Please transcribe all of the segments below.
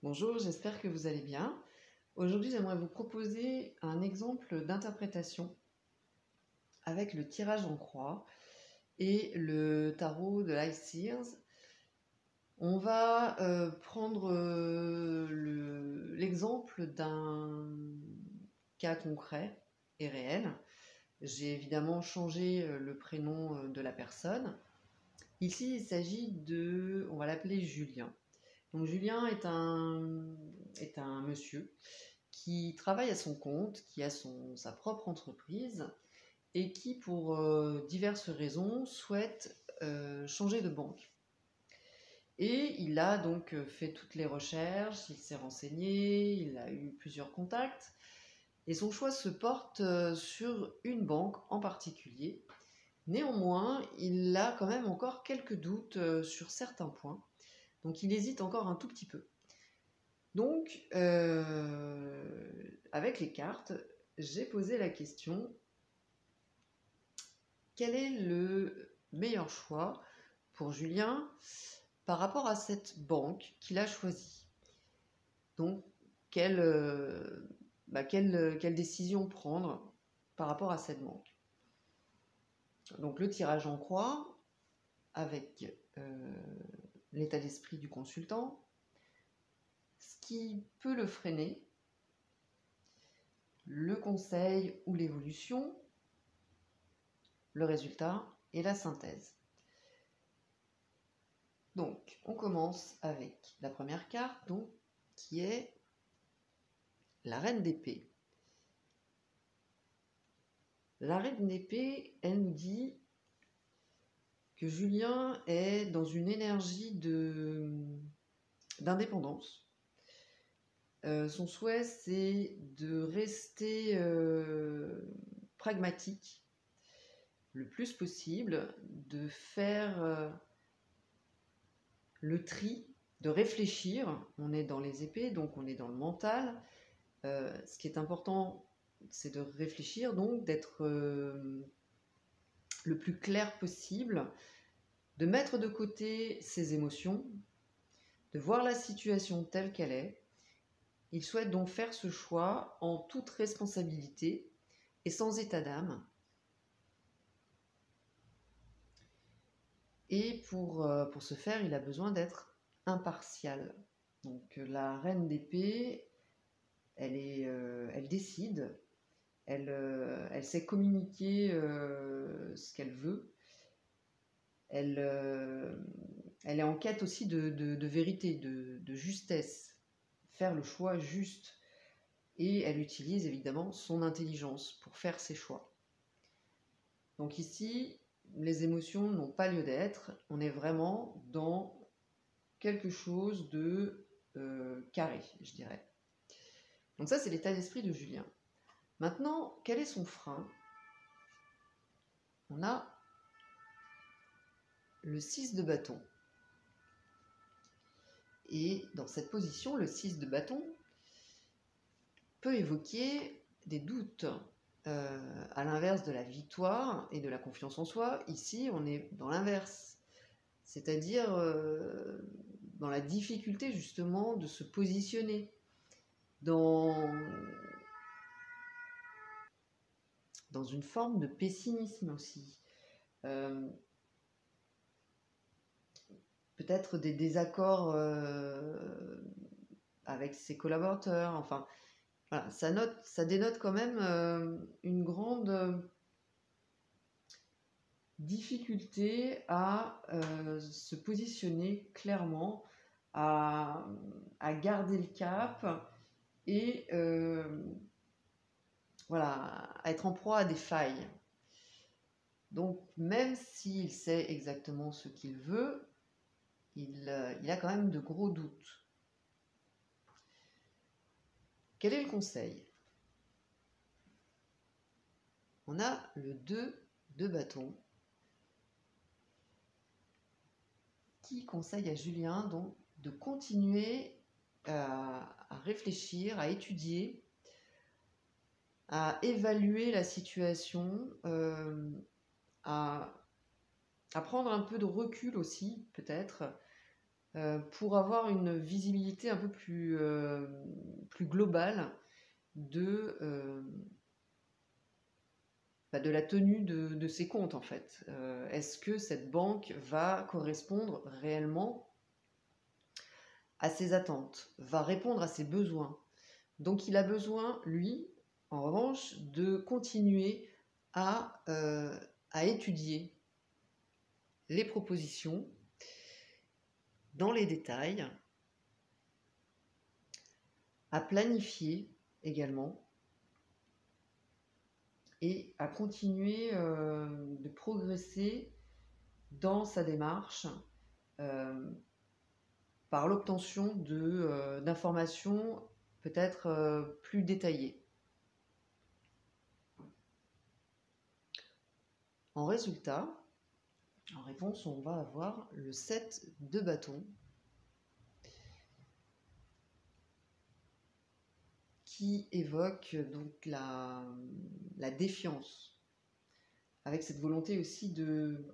Bonjour, j'espère que vous allez bien. Aujourd'hui, j'aimerais vous proposer un exemple d'interprétation avec le tirage en croix et le tarot de l'Ice Seers. On va prendre l'exemple d'un cas concret et réel. J'ai évidemment changé le prénom de la personne. Ici, il s'agit de, on va l'appeler Julien. Donc Julien est un monsieur qui travaille à son compte, qui a sa propre entreprise et qui, pour diverses raisons, souhaite changer de banque. Et il a donc fait toutes les recherches, il s'est renseigné, il a eu plusieurs contacts, et son choix se porte sur une banque en particulier. Néanmoins, il a quand même encore quelques doutes sur certains points, donc il hésite encore un tout petit peu. Donc, avec les cartes, j'ai posé la question, quel est le meilleur choix pour Julien par rapport à cette banque qu'il a choisie? Donc, quelle décision prendre par rapport à cette banque? Donc, le tirage en croix avec l'état d'esprit du consultant, ce qui peut le freiner, le conseil ou l'évolution, le résultat et la synthèse. Donc, on commence avec la première carte, donc, qui est la reine d'épée. La reine d'épée, elle nous dit que Julien est dans une énergie d'indépendance. Son souhait, c'est de rester pragmatique le plus possible, de faire le tri, de réfléchir. On est dans les épées, donc on est dans le mental. Ce qui est important, c'est de réfléchir, donc d'être le plus clair possible, de mettre de côté ses émotions, de voir la situation telle qu'elle est. Il souhaite donc faire ce choix en toute responsabilité et sans état d'âme. Et pour ce faire, il a besoin d'être impartial. Donc la reine d'épée, elle décide, elle sait communiquer ce qu'elle veut. Elle est en quête aussi de vérité, de justesse, faire le choix juste. Et elle utilise évidemment son intelligence pour faire ses choix. Donc ici, les émotions n'ont pas lieu d'être, on est vraiment dans quelque chose de carré, je dirais. Donc ça, c'est l'état d'esprit de Julien. Maintenant, quel est son frein? On a le 6 de bâton. Et dans cette position, le 6 de bâton peut évoquer des doutes. À l'inverse de la victoire et de la confiance en soi, ici, on est dans l'inverse. C'est-à-dire dans la difficulté, justement, de se positionner. Dans une forme de pessimisme aussi. Peut-être des désaccords avec ses collaborateurs. Enfin, voilà, ça dénote quand même une grande difficulté à se positionner clairement, à garder le cap et voilà, à être en proie à des failles. Donc, même s'il sait exactement ce qu'il veut, il a quand même de gros doutes. Quel est le conseil? On a le 2 de bâton qui conseille à Julien donc de continuer à réfléchir, à étudier, à évaluer la situation, à prendre un peu de recul aussi, peut-être, pour avoir une visibilité un peu plus globale de, de la tenue de ses comptes en fait. Est-ce que cette banque va correspondre réellement à ses attentes, va répondre à ses besoins? Donc il a besoin, lui, en revanche, de continuer à étudier les propositions dans les détails, à planifier également et à continuer de progresser dans sa démarche par l'obtention d'informations peut-être plus détaillées. En résultat, en réponse, on va avoir le 7 de bâton qui évoque donc la défiance, avec cette volonté aussi de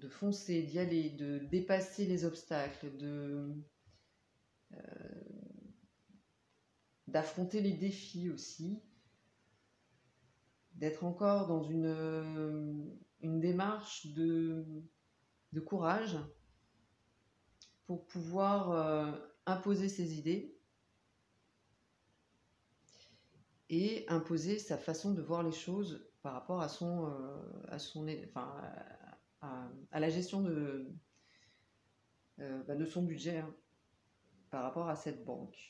foncer, d'y aller, de dépasser les obstacles, d'affronter les défis aussi, d'être encore dans une démarche de courage pour pouvoir imposer ses idées et imposer sa façon de voir les choses par rapport à la gestion de son budget, hein, par rapport à cette banque.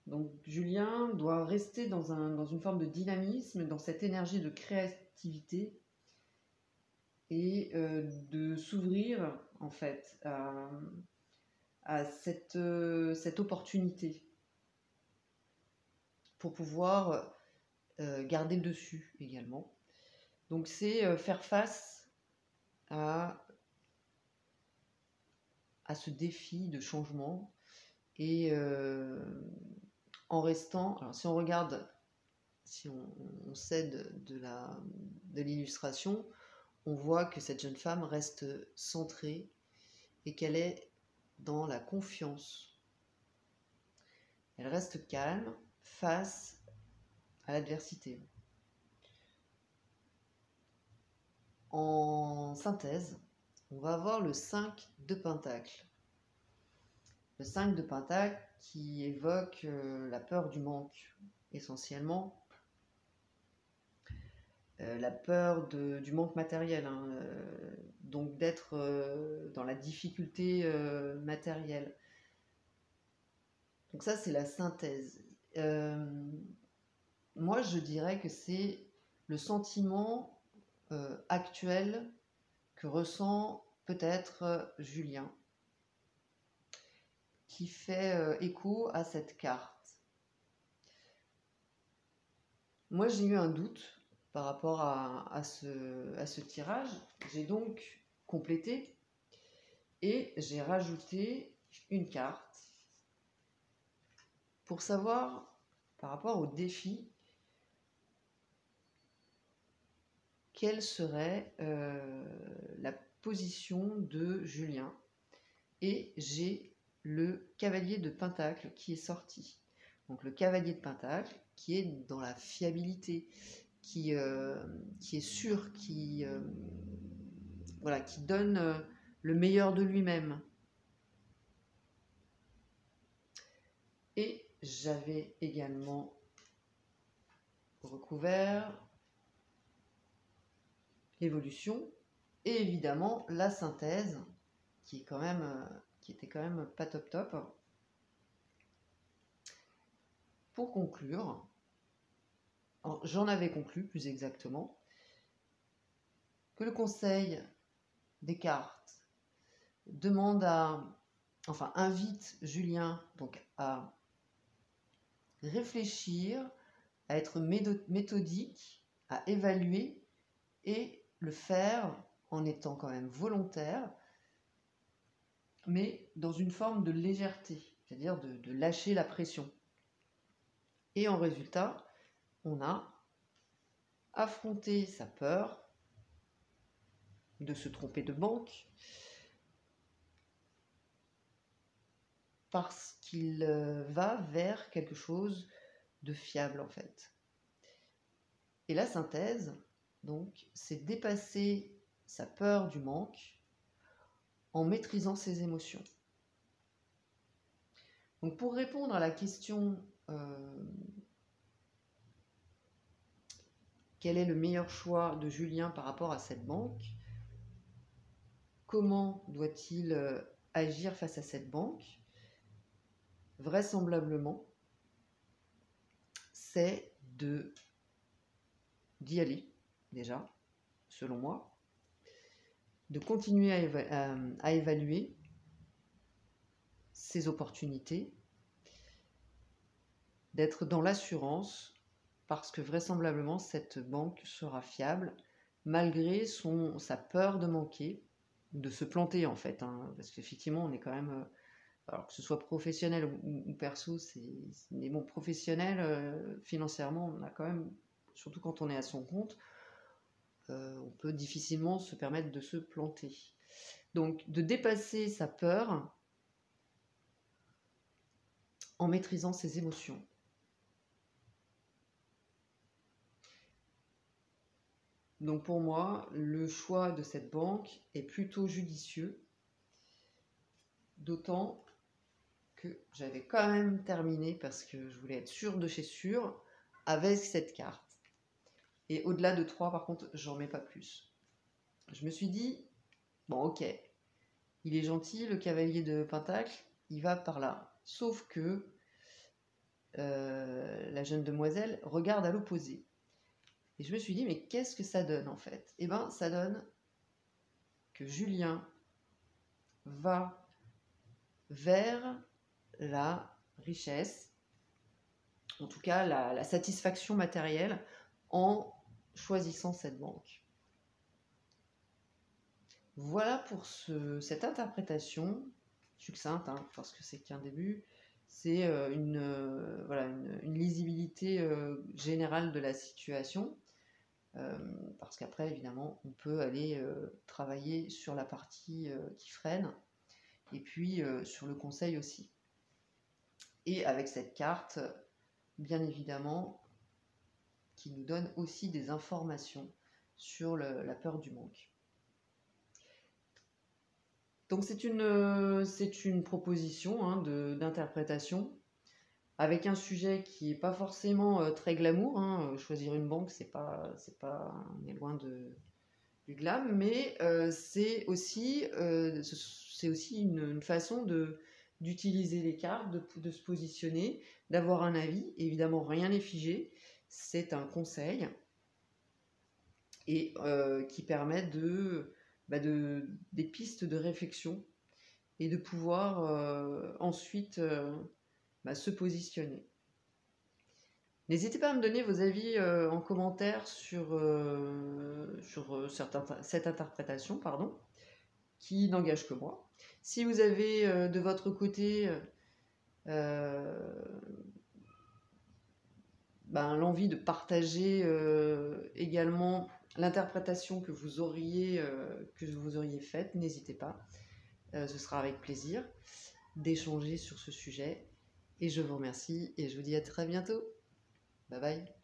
Donc Julien doit rester dans une forme de dynamisme, dans cette énergie de créativité et de s'ouvrir en fait à cette opportunité pour pouvoir garder le dessus également. Donc c'est faire face à ce défi de changement et en restant, alors si on regarde, si on s'aide de l'illustration, on voit que cette jeune femme reste centrée et qu'elle est dans la confiance. Elle reste calme face à l'adversité. En synthèse, on va avoir le 5 de Pentacle. Le 5 de Pentacle qui évoque la peur du manque, essentiellement. La peur du manque matériel, hein, donc d'être dans la difficulté matérielle. Donc ça, c'est la synthèse. Moi, je dirais que c'est le sentiment actuel que ressent peut-être Julien, qui fait écho à cette carte. Moi, j'ai eu un doute par rapport à ce tirage. J'ai donc complété et j'ai rajouté une carte pour savoir, par rapport au défi, quelle serait la position de Julien. Et j'ai le cavalier de Pentacle qui est sorti. Donc le cavalier de Pentacle qui est dans la fiabilité, qui est sûr, qui donne le meilleur de lui-même. Et j'avais également recouvert l'évolution et évidemment la synthèse qui était quand même pas top. Pour conclure, j'en avais conclu plus exactement que le conseil des cartes invite Julien donc à réfléchir, à être méthodique, à évaluer et le faire en étant quand même volontaire, mais dans une forme de légèreté, c'est-à-dire de lâcher la pression. Et en résultat, on a affronté sa peur de se tromper de banque parce qu'il va vers quelque chose de fiable en fait. Et la synthèse, donc, c'est dépasser sa peur du manque en maîtrisant ses émotions. Donc pour répondre à la question quel est le meilleur choix de Julien par rapport à cette banque, comment doit-il agir face à cette banque? Vraisemblablement, c'est d'y aller, déjà, selon moi, de continuer à évaluer ses opportunités, d'être dans l'assurance, parce que vraisemblablement, cette banque sera fiable, malgré sa peur de manquer, de se planter en fait, hein, parce qu'effectivement, on est quand même... alors que ce soit professionnel ou perso, mais bon, professionnel, financièrement, on a quand même, surtout quand on est à son compte, on peut difficilement se permettre de se planter. Donc, de dépasser sa peur en maîtrisant ses émotions. Donc, pour moi, le choix de cette banque est plutôt judicieux, d'autant que j'avais quand même terminé, parce que je voulais être sûre de chez sûr, avec cette carte. Et au-delà de 3, par contre, j'en mets pas plus. Je me suis dit, bon, ok, il est gentil, le cavalier de Pentacle, il va par là. Sauf que la jeune demoiselle regarde à l'opposé. Et je me suis dit, mais qu'est-ce que ça donne en fait? Eh bien, ça donne que Julien va vers la richesse, en tout cas la satisfaction matérielle, en choisissant cette banque. Voilà pour cette interprétation succincte, hein, parce que c'est qu'un début. C'est voilà, une lisibilité générale de la situation, parce qu'après, évidemment, on peut aller travailler sur la partie qui freine, et puis sur le conseil aussi. Et avec cette carte, bien évidemment, qui nous donne aussi des informations sur la peur du manque. Donc c'est une proposition hein, d'interprétation avec un sujet qui n'est pas forcément très glamour. Hein. Choisir une banque, on est loin du glam, mais c'est aussi une façon d'utiliser les cartes, de se positionner, d'avoir un avis. Évidemment, rien n'est figé. C'est un conseil et qui permet des pistes de réflexion et de pouvoir ensuite se positionner. N'hésitez pas à me donner vos avis en commentaire sur cette interprétation, qui n'engage que moi. Si vous avez de votre côté l'envie de partager également l'interprétation que vous auriez faite, n'hésitez pas. Ce sera avec plaisir d'échanger sur ce sujet. Et je vous remercie et je vous dis à très bientôt. Bye bye.